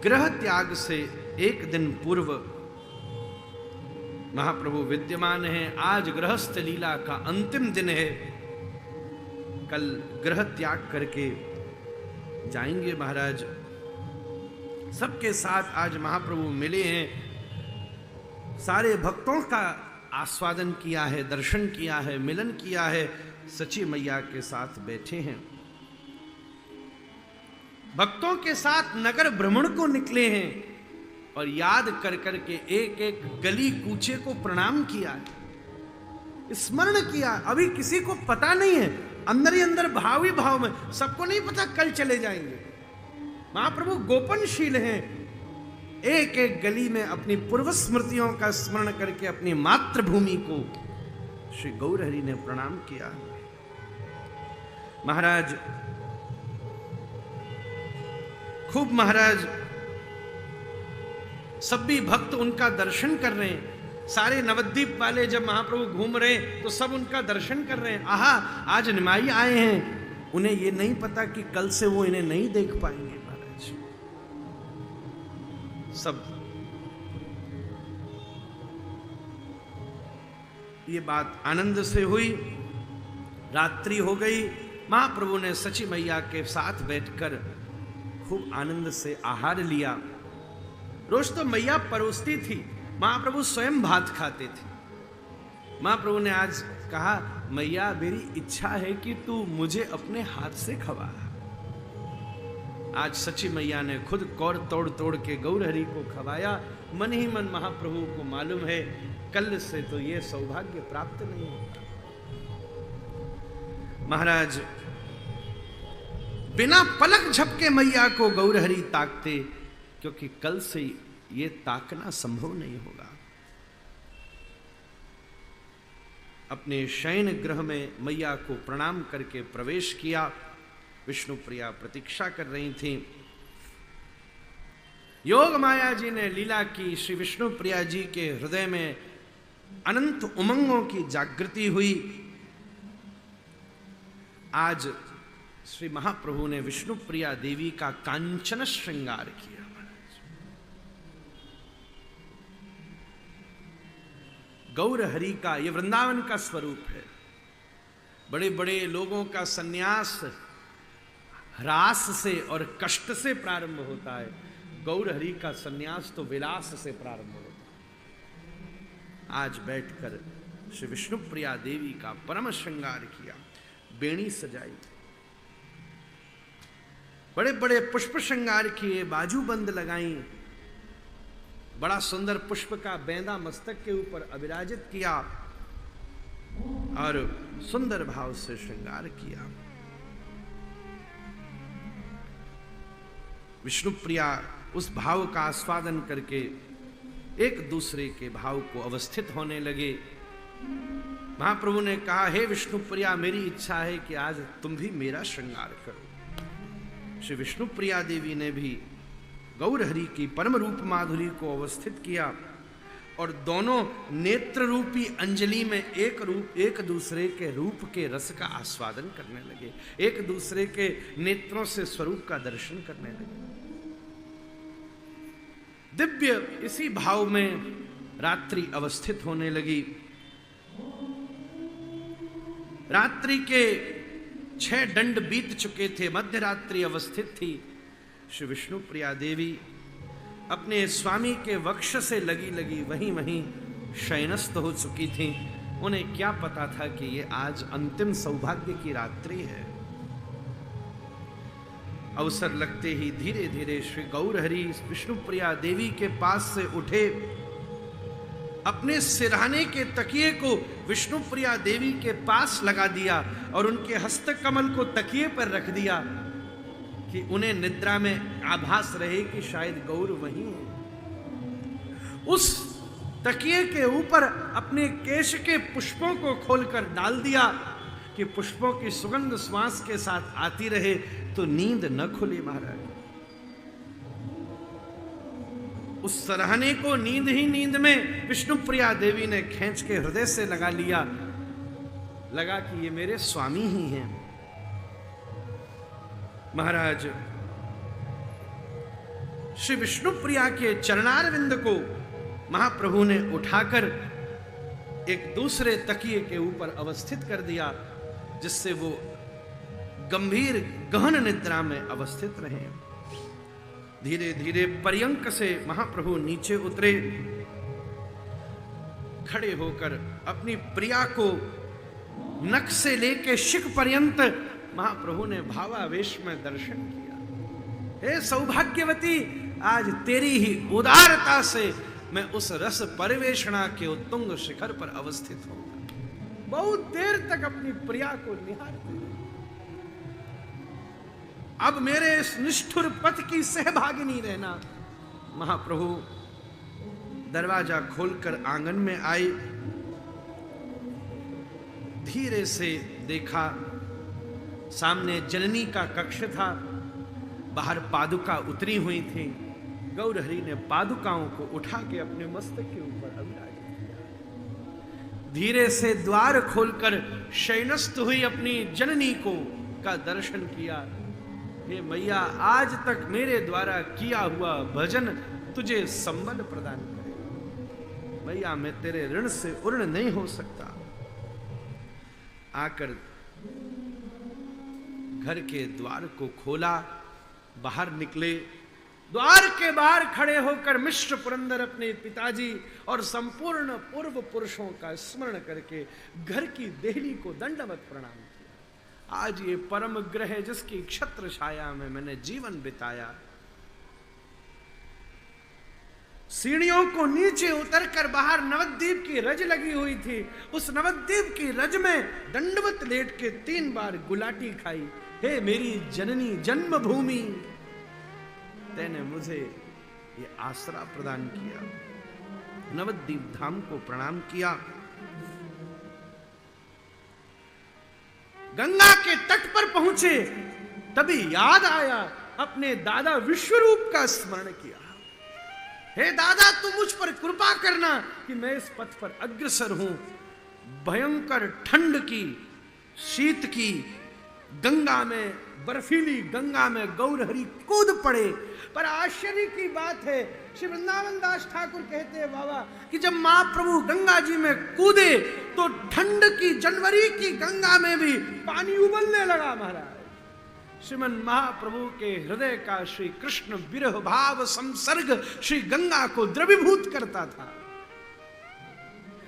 ग्रह त्याग से एक दिन पूर्व महाप्रभु विद्यमान है। आज गृहस्थ लीला का अंतिम दिन है। कल ग्रह त्याग करके जाएंगे महाराज। सबके साथ आज महाप्रभु मिले हैं। सारे भक्तों का आस्वादन किया है, दर्शन किया है, मिलन किया है। सची मैया के साथ बैठे हैं। भक्तों के साथ नगर भ्रमण को निकले हैं और याद कर करके एक एक गली कूचे को प्रणाम किया, स्मरण किया। अभी किसी को पता नहीं है, अंदर ही अंदर भाव ही भाव में, सबको नहीं पता कल चले जाएंगे। महाप्रभु गोपनशील हैं। एक एक गली में अपनी पूर्व स्मृतियों का स्मरण करके अपनी मातृभूमि को श्री गौरहरि ने प्रणाम किया। महाराज खूब महाराज सब भी भक्त उनका दर्शन कर रहे हैं। सारे नवद्वीप वाले जब महाप्रभु घूम रहे हैं तो सब उनका दर्शन कर रहे हैं। आहा, आज निमाई आए हैं। उन्हें ये नहीं पता कि कल से वो इन्हें नहीं देख पाएंगे। महाराज सब ये बात आनंद से हुई। रात्रि हो गई। महाप्रभु ने सची मैया के साथ बैठकर खूब आनंद से आहार लिया। रोज तो मैया परोसती थी, महाप्रभु स्वयं भात खाते थे। महाप्रभु ने आज कहा, मैया मेरी इच्छा है कि तू मुझे अपने हाथ से खवा। आज सची मैया ने खुद कौर तोड़ तोड़ के गौरहरि को खवाया। मन ही मन महाप्रभु को मालूम है कल से तो ये सौभाग्य प्राप्त नहीं होगा। महाराज बिना पलक झपके मैया को गौरहरि ताकते, क्योंकि कल से ये ताकना संभव नहीं होगा। अपने शयन गृह में मैया को प्रणाम करके प्रवेश किया। विष्णु प्रिया प्रतीक्षा कर रही थी। योग माया जी ने लीला की। श्री विष्णु प्रिया जी के हृदय में अनंत उमंगों की जागृति हुई। आज श्री महाप्रभु ने विष्णु प्रिया देवी का कांचन श्रृंगार किया। गौरहरि का ये वृंदावन का स्वरूप है। बड़े बड़े लोगों का सन्यास ह्रास से और कष्ट से प्रारंभ होता है। गौरहरि का सन्यास तो विलास से प्रारंभ होता है। आज बैठकर श्री विष्णु प्रिया देवी का परम श्रृंगार किया। बेणी सजाई, बड़े बड़े पुष्प श्रृंगार किए, बाजूबंद लगाई, बड़ा सुंदर पुष्प का बेंदा मस्तक के ऊपर अविराजित किया और सुंदर भाव से श्रृंगार किया। विष्णु प्रिया उस भाव का आस्वादन करके एक दूसरे के भाव को अवस्थित होने लगे। महाप्रभु ने कहा, हे विष्णु प्रिया, मेरी इच्छा है कि आज तुम भी मेरा श्रृंगार करो। श्री विष्णु प्रिया देवी ने भी गौरहरि की परम रूप माधुरी को अवस्थित किया और दोनों नेत्र रूपी अंजलि में एक दूसरे के रूप के रस का आस्वादन करने लगे। एक दूसरे के नेत्रों से स्वरूप का दर्शन करने लगे। दिव्य इसी भाव में रात्रि अवस्थित होने लगी। रात्रि के 6 दंड बीत चुके थे। मध्य रात्रि अवस्थित थी। श्री विष्णु प्रिया देवी अपने स्वामी के वक्ष से लगी लगी वहीं शयनस्थ हो चुकी थी। उन्हें क्या पता था कि ये आज अंतिम सौभाग्य की रात्रि है। अवसर लगते ही धीरे धीरे श्री गौरहरि विष्णु प्रिया देवी के पास से उठे। अपने सिरहाने के तकिए को विष्णु प्रिया देवी के पास लगा दिया और उनके हस्त कमल को तकिए पर रख दिया कि उन्हें निद्रा में आभास रहे कि शायद गौर वहीं है। उस तकिए के ऊपर अपने केश के पुष्पों को खोलकर डाल दिया कि पुष्पों की सुगंध श्वास के साथ आती रहे तो नींद न खुले। महाराज उस सरहने को नींद ही नींद में विष्णु प्रिया देवी ने खींच के हृदय से लगा लिया। लगा कि ये मेरे स्वामी ही हैं। महाराज श्री विष्णु प्रिया के चरणारविंद को महाप्रभु ने उठाकर एक दूसरे तकिए के ऊपर अवस्थित कर दिया, जिससे वो गंभीर गहन निद्रा में अवस्थित रहे। धीरे धीरे पर्यंक से महाप्रभु नीचे उतरे। खड़े होकर अपनी प्रिया को नख से लेके शिख पर्यंत महाप्रभु ने भावावेश में दर्शन किया। हे सौभाग्यवती, आज तेरी ही उदारता से मैं उस रस परिवेषणा के उत्तुंग शिखर पर अवस्थित हूं। बहुत देर तक अपनी प्रिया को निहारते, अब मेरे इस निष्ठुर पथ की सहभागिनी रहना। महाप्रभु दरवाजा खोलकर आंगन में आए। धीरे से देखा, सामने जननी का कक्ष था, बाहर पादुका उतरी हुई थी। गौरहरि ने पादुकाओं को उठा के अपने मस्तक के ऊपर अविराजित किया। धीरे से द्वार खोलकर शयनस्थ हुई अपनी जननी को का दर्शन किया। हे मैया, आज तक मेरे द्वारा किया हुआ भजन तुझे संबल प्रदान करे। मैया, मैं तेरे ऋण से उर्ण नहीं हो सकता। आकर घर के द्वार को खोला, बाहर निकले। द्वार के बाहर खड़े होकर मिश्र पुरंदर अपने पिताजी और संपूर्ण पूर्व पुरुषों का स्मरण करके घर की देहली को दंडवत प्रणाम किया। आज ये परम ग्रह जिसकी क्षत्र छाया में मैंने जीवन बिताया, सीढ़ियों को नीचे उतरकर बाहर नवद्वीप की रज लगी हुई थी। उस नवद्वीप की रज में दंडवत लेट के 3 बार गुलाटी खाई। हे मेरी जननी जन्मभूमि, तैने मुझे ये आसरा प्रदान किया। नवद्वीप धाम को प्रणाम किया। गंगा के तट पर पहुंचे, तभी याद आया, अपने दादा विश्वरूप का स्मरण किया। हे दादा, तू मुझ पर कृपा करना कि मैं इस पथ पर अग्रसर हूं। भयंकर ठंड की, शीत की गंगा में, बर्फीली गंगा में गौरहरि कूद पड़े। पर आश्चर्य की बात है, श्री वृंदावन दास ठाकुर कहते हैं बाबा कि जब महाप्रभु गंगा जी में कूदे तो ठंड की जनवरी की गंगा में भी पानी उबलने लगा। महाराज, श्रीमन महाप्रभु के हृदय का श्री कृष्ण विरह भाव संसर्ग श्री गंगा को द्रवीभूत करता था।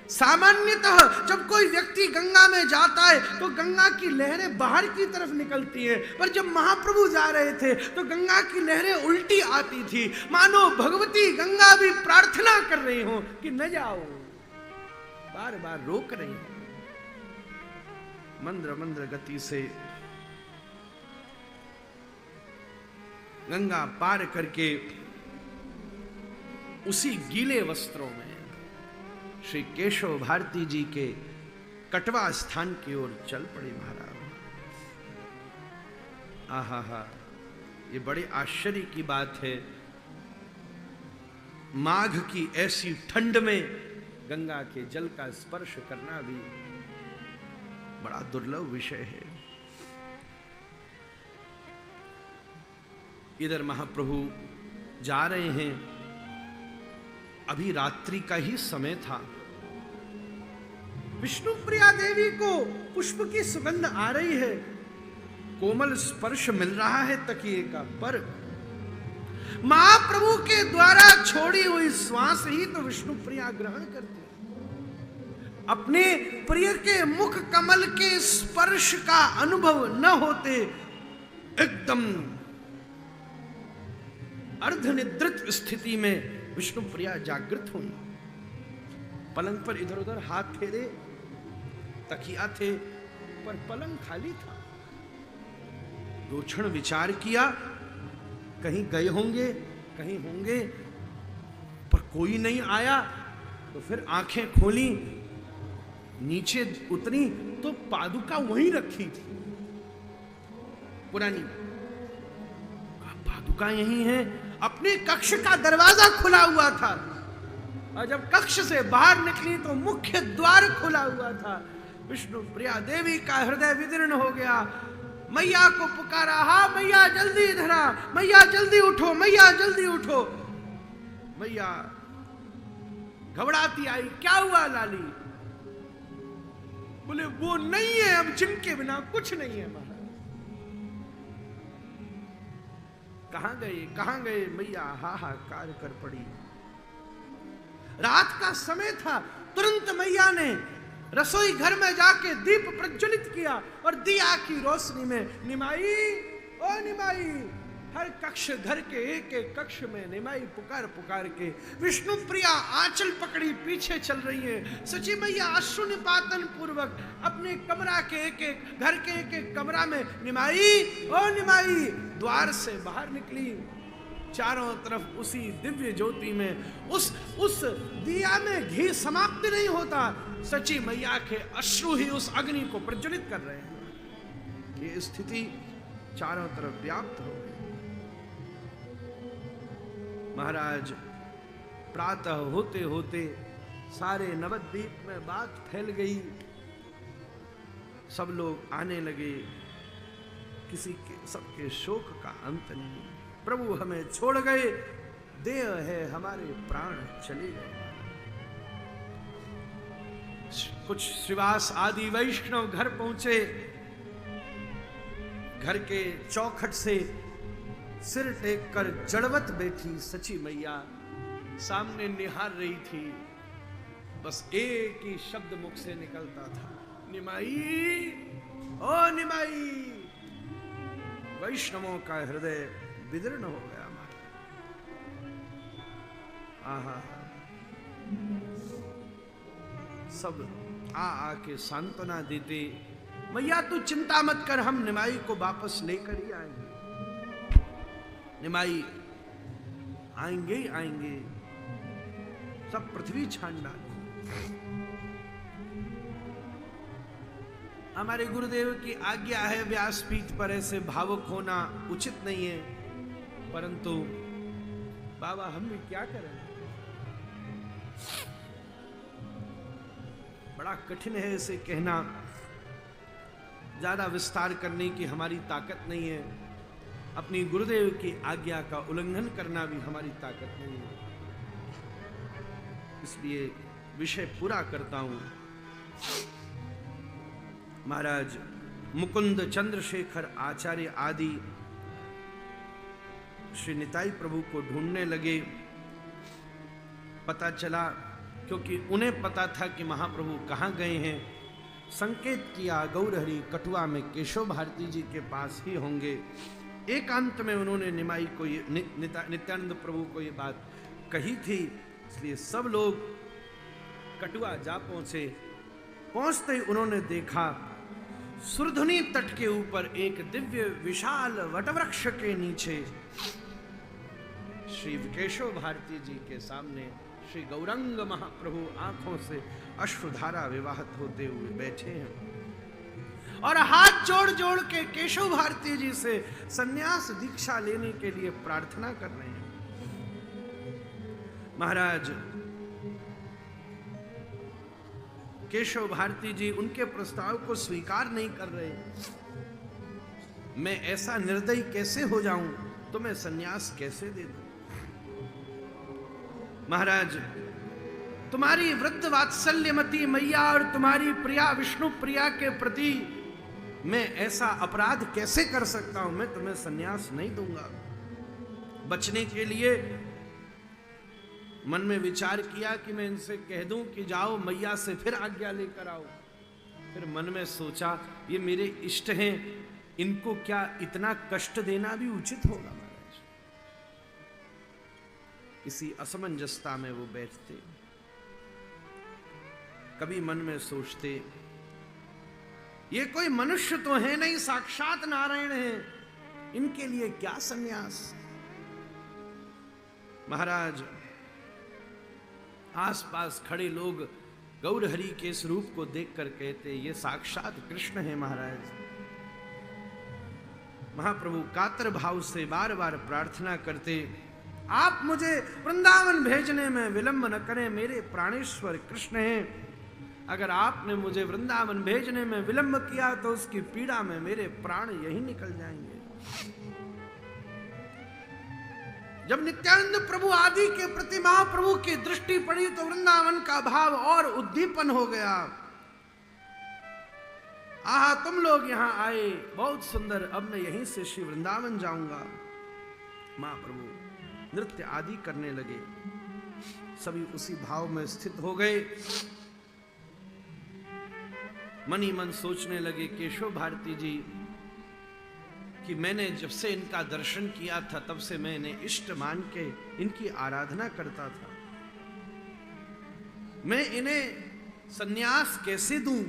सामान्यतः जब कोई व्यक्ति गंगा में जाता है तो गंगा की लहरें बाहर की तरफ निकलती हैं, पर जब महाप्रभु जा रहे थे तो गंगा की लहरें उल्टी आती थी, मानो भगवती गंगा भी प्रार्थना कर रही हो कि न जाओ, बार बार रोक रही हो। मंद्र मंद्र गति से गंगा पार करके उसी गीले वस्त्रों में श्री केशव भारती जी के कटवा स्थान की ओर चल पड़े। महाराज, आहा, ये बड़े आश्चर्य की बात है। माघ की ऐसी ठंड में गंगा के जल का स्पर्श करना भी बड़ा दुर्लभ विषय है। इधर महाप्रभु जा रहे हैं, अभी रात्रि का ही समय था। विष्णु प्रिया देवी को पुष्प की सुगंध आ रही है, कोमल स्पर्श मिल रहा है तकिए का, पर महाप्रभु के द्वारा छोड़ी हुई श्वास ही तो विष्णु प्रिया ग्रहण करती है। अपने प्रिय के मुख कमल के स्पर्श का अनुभव न होते एकदम अर्धनिद्रित स्थिति में विष्णु प्रिया जागृत हुई। पलंग पर इधर उधर हाथ फेरे, तकिया थे पर पलंग खाली था। 2 क्षण विचार किया, कहीं गए होंगे, कहीं होंगे, पर कोई नहीं आया। तो फिर आंखें खोली, नीचे उतरी तो पादुका वहीं रखी थी पुरानी। पादुका यही है। अपने कक्ष का दरवाजा खुला हुआ था और जब कक्ष से बाहर निकली तो मुख्य द्वार खुला हुआ था। विष्णु प्रिया देवी का हृदय विदीर्ण हो गया। मैया को पुकारा, हा मैया जल्दी इधर आ, मैया जल्दी उठो, मैया जल्दी उठो। मैया घबराती आई, क्या हुआ लाली? बोले वो नहीं है, अब जिनके बिना कुछ नहीं है महाराज। कहां गए मैया? हाहाकार कर पड़ी। रात का समय था, तुरंत मैया ने रसोई घर में जाके दीप प्रज्वलित किया और दिया की रोशनी में निमाई, ओ निमाई, हर कक्ष, घर के एक एक कक्ष में निमाई पुकार पुकार के विष्णु प्रिया आंचल पकड़ी पीछे चल रही है। सची मैया अश्रु निपातन पूर्वक अपने कमरा के एक एक, घर के एक एक कमरा में निमाई, ओ निमाई, द्वार से बाहर निकली। चारों तरफ उसी दिव्य ज्योति में, उस दिया में घी समाप्त नहीं होता, सची मैया के अश्रु ही उस अग्नि को प्रज्वलित कर रहे हैं। ये स्थिति चारों तरफ व्याप्त हो गई। महाराज प्रातः होते होते सारे नवद्वीप में बात फैल गई। सब लोग आने लगे, किसी के सबके शोक का अंत नहीं। प्रभु हमें छोड़ गए, देह है हमारे प्राण चले गए। कुछ श्रीवास आदि वैष्णव घर पहुंचे। घर के चौखट से सिर टेक कर जड़वत बैठी सची मैया सामने निहार रही थी। बस एक ही शब्द मुख से निकलता था, निमाई, ओ निमाई। वैष्णवों का हृदय विदीर्ण हो गया। आहा, सब आके सांत्वना देते, मैया तू चिंता मत कर, हम निमाई को वापस लेकर ही आएंगे। निमाई आएंगे ही आएंगे, सब पृथ्वी छान डाले। हमारे गुरुदेव की आज्ञा है, व्यासपीठ पर ऐसे भावुक होना उचित नहीं है, परंतु बाबा हम भी क्या करें। बड़ा कठिन है इसे कहना, ज्यादा विस्तार करने की हमारी ताकत नहीं है, अपनी गुरुदेव की आज्ञा का उल्लंघन करना भी हमारी ताकत नहीं है। इसलिए विषय पूरा करता हूं। महाराज मुकुंद चंद्रशेखर आचार्य आदि श्री निताई प्रभु को ढूंढने लगे। पता चला, क्योंकि उन्हें पता था कि महाप्रभु कहाँ गए हैं, संकेत किया गौरहरि कटुआ में केशव भारती जी के पास ही होंगे। एकांत में उन्होंने निमाई को ये नित्यानंद प्रभु को ये बात कही थी, इसलिए सब लोग कटुआ जा पहुंचे। पहुंचते ही उन्होंने देखा सुरधुनी तट के ऊपर एक दिव्य विशाल वटवृक्ष के नीचे श्री केशव भारती जी के सामने श्री गौरंग महाप्रभु आंखों से अश्रुधारा विवाहित होते हुए बैठे हैं और हाथ जोड़ जोड़ के केशव भारती जी से संन्यास दीक्षा लेने के लिए प्रार्थना कर रहे हैं। महाराज केशव भारती जी उनके प्रस्ताव को स्वीकार नहीं कर रहे। मैं ऐसा निर्दयी कैसे हो जाऊं, तो मैं संन्यास कैसे दे दूं। महाराज तुम्हारी वृद्ध वात्सल्यमती मैया और तुम्हारी प्रिया विष्णु प्रिया के प्रति मैं ऐसा अपराध कैसे कर सकता हूं, मैं तुम्हें संन्यास नहीं दूंगा। बचने के लिए मन में विचार किया कि मैं इनसे कह दूं कि जाओ मैया से फिर आज्ञा लेकर आओ। फिर मन में सोचा ये मेरे इष्ट हैं, इनको क्या इतना कष्ट देना भी उचित होगा। महाराज इसी असमंजसता में वो बैठते, कभी मन में सोचते ये कोई मनुष्य तो है नहीं, साक्षात नारायण हैं, इनके लिए क्या संन्यास। महाराज आसपास खड़े लोग गौरहरि के इस रूप को देखकर कहते ये साक्षात कृष्ण है। महाराज महाप्रभु कातर भाव से बार बार प्रार्थना करते, आप मुझे वृंदावन भेजने में विलंब न करें, मेरे प्राणेश्वर कृष्ण हैं। अगर आपने मुझे वृंदावन भेजने में विलंब किया तो उसकी पीड़ा में मेरे प्राण यही निकल जाएंगे। जब नित्यानंद प्रभु आदि के प्रति महाप्रभु की दृष्टि पड़ी तो वृंदावन का भाव और उद्दीपन हो गया। आहा, तुम लोग यहां आए, बहुत सुंदर, अब मैं यहीं से श्री वृंदावन जाऊंगा। महाप्रभु नृत्य आदि करने लगे, सभी उसी भाव में स्थित हो गए। मन ही मन सोचने लगे केशव भारती जी कि मैंने जब से इनका दर्शन किया था तब से मैं इन्हें इष्ट मान के इनकी आराधना करता था। मैं इन्हें सन्यास कैसे दूं,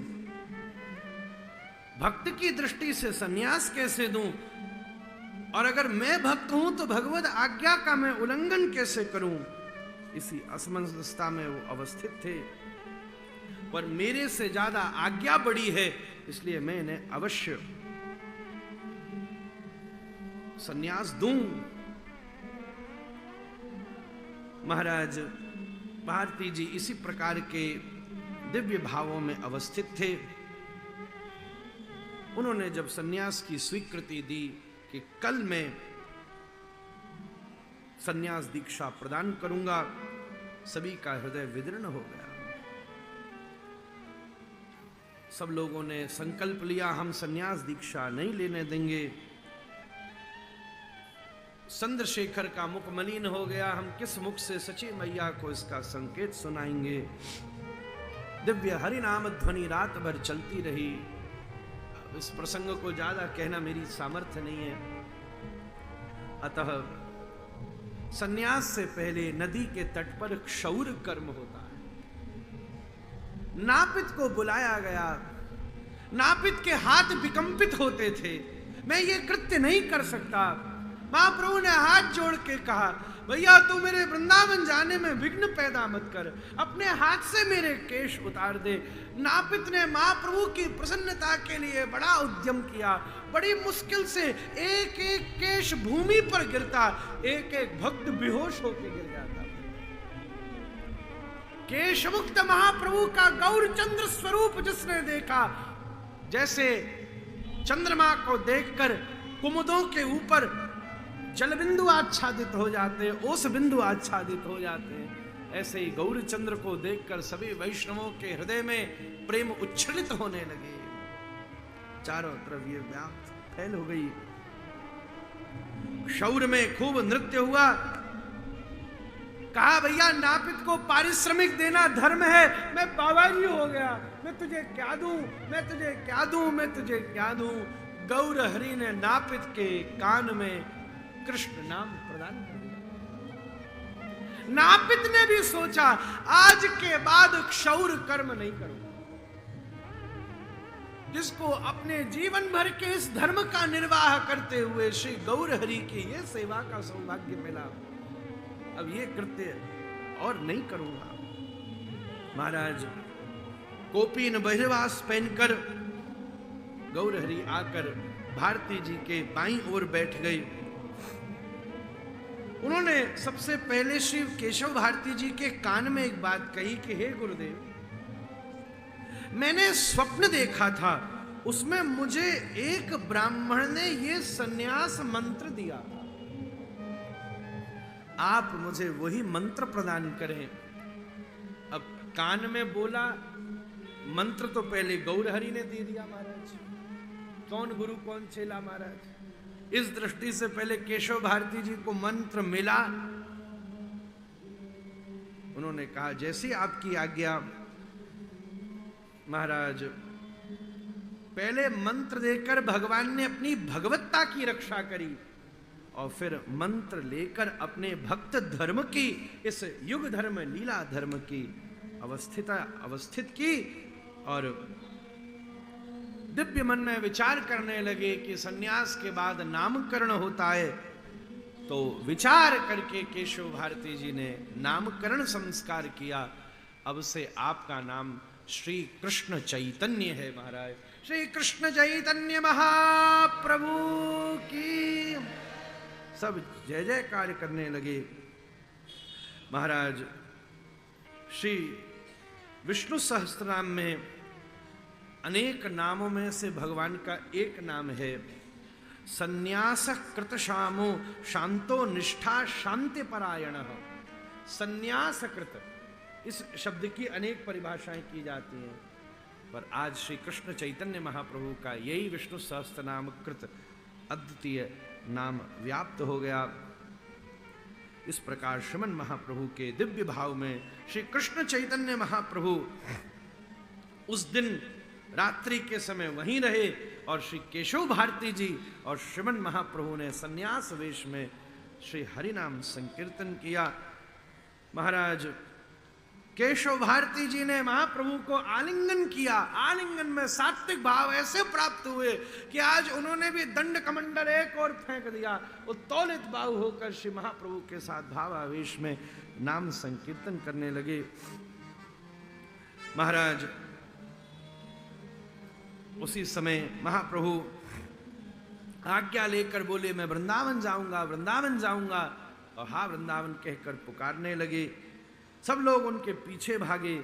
भक्त की दृष्टि से सन्यास कैसे दूं, और अगर मैं भक्त हूं तो भगवत आज्ञा का मैं उल्लंघन कैसे करूं। इसी असमंजसता में वो अवस्थित थे। पर मेरे से ज्यादा आज्ञा बड़ी है, इसलिए मैं इन्हें अवश्य सन्यास दूं। महाराज भारती जी इसी प्रकार के दिव्य भावों में अवस्थित थे। उन्होंने जब सन्यास की स्वीकृति दी कि कल मैं सन्यास दीक्षा प्रदान करूंगा, सभी का हृदय विदीर्ण हो गया। सब लोगों ने संकल्प लिया हम सन्यास दीक्षा नहीं लेने देंगे। चंद्रशेखर का मुख मलिन हो गया, हम किस मुख से सची मैया को इसका संकेत सुनाएंगे। दिव्य हरि नाम ध्वनि रात भर चलती रही। इस प्रसंग को ज्यादा कहना मेरी सामर्थ्य नहीं है, अतः सन्यास से पहले नदी के तट पर क्षौर कर्म होता है। नापित को बुलाया गया। नापित के हाथ विकंपित होते थे, मैं ये कृत्य नहीं कर सकता। महाप्रभु ने हाथ जोड़ के कहा, भैया तू मेरे वृंदावन जाने में विघ्न पैदा मत कर, अपने हाथ से मेरे केश उतार दे। नापित ने महाप्रभु की प्रसन्नता के लिए बड़ा उद्यम किया। बड़ी मुश्किल से एक एक केश भूमि पर गिरता, एक एक भक्त बेहोश होकर गिर जाता। केश मुक्त महाप्रभु का गौरचंद्र स्वरूप जिसने देखा, जैसे चंद्रमा को देखकर कुमुदों के ऊपर जल बिंदु आच्छादित हो जाते हैं, ओस बिंदु आच्छादित हो जाते हैं, ऐसे ही गौरचंद्र को देखकर सभी वैष्णवों के हृदय में प्रेम उच्छ्वलित होने लगे। चारों तरफ ये व्याप्त फैल हो गई। क्षौर में खूब नृत्य हुआ। कहा भैया नापित को पारिश्रमिक देना धर्म है। मैं बाबाजी हो गया, मैं तुझे क्या दूं, मैं तुझे क्या दूं, मैं तुझे क्या दूं। गौर हरि ने नापित के कान में कृष्ण नाम प्रदान कर दिया। नापित ने भी सोचा आज के बाद क्षौर कर्म नहीं करूंगा। जिसको अपने जीवन भर के इस धर्म का निर्वाह करते हुए श्री गौर हरि की ये सेवा का सौभाग्य मिला, अब ये कृत्य और नहीं करूंगा। महाराज कोपीन बहिर्वास पहनकर गौर हरि आकर भारती जी के बाईं ओर बैठ गए। उन्होंने सबसे पहले श्री केशव भारती जी के कान में एक बात कही कि हे गुरुदेव, मैंने स्वप्न देखा था, उसमें मुझे एक ब्राह्मण ने ये सन्यास मंत्र दिया, आप मुझे वही मंत्र प्रदान करें। अब कान में बोला, मंत्र तो पहले गौर हरि ने दे दिया। महाराज कौन गुरु कौन चेला महाराज, इस दृष्टि से पहले केशव भारती जी को मंत्र मिला। उन्होंने कहा जैसी आपकी आज्ञा। महाराज पहले मंत्र देकर भगवान ने अपनी भगवत्ता की रक्षा करी और फिर मंत्र लेकर अपने भक्त धर्म की, इस युग धर्म लीला धर्म की अवस्थित की और दिव्य मन में विचार करने लगे कि सन्यास के बाद नामकरण होता है। तो विचार करके केशव भारती जी ने नामकरण संस्कार किया। अब से आपका नाम श्री कृष्ण चैतन्य है। महाराज श्री कृष्ण चैतन्य महाप्रभु की सब जय जयकार करने लगे। महाराज श्री विष्णु सहस्त्रनाम में अनेक नामों में से भगवान का एक नाम है संन्यास कृत शामो शांतो निष्ठा शांति परायण। संन्यास कृत, इस शब्द की अनेक परिभाषाएं की जाती हैं, पर आज श्री कृष्ण चैतन्य महाप्रभु का यही विष्णु सहस्त्रनाम कृत अद्वितीय नाम व्याप्त हो गया। इस प्रकार श्रीमन महाप्रभु के दिव्य भाव में श्री कृष्ण चैतन्य महाप्रभु उस दिन रात्रि के समय वहीं रहे और श्री केशव भारती जी और श्रीमन महाप्रभु ने संन्यास वेश में श्री हरिनाम संकीर्तन किया। महाराज केशव भारती जी ने महाप्रभु को आलिंगन किया। आलिंगन में सात्विक भाव ऐसे प्राप्त हुए कि आज उन्होंने भी दंड कमंडल एक और फेंक दिया। उत्तोलित बाहु होकर श्री महाप्रभु के साथ भावावेश में नाम संकीर्तन करने लगे। महाराज उसी समय महाप्रभु आज्ञा लेकर बोले, मैं वृंदावन जाऊंगा, वृंदावन जाऊंगा, और हाँ वृंदावन कहकर पुकारने लगे। सब लोग उनके पीछे भागे,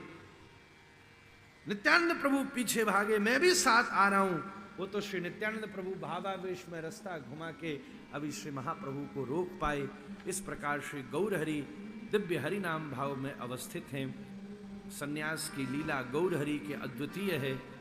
नित्यानंद प्रभु पीछे भागे, मैं भी साथ आ रहा हूं। वो तो श्री नित्यानंद प्रभु भावावेश में रास्ता घुमा के अभी श्री महाप्रभु को रोक पाए। इस प्रकार श्री गौरहरि दिव्य हरि नाम भाव में अवस्थित हैं। सन्यास की लीला गौरहरि के अद्वितीय है।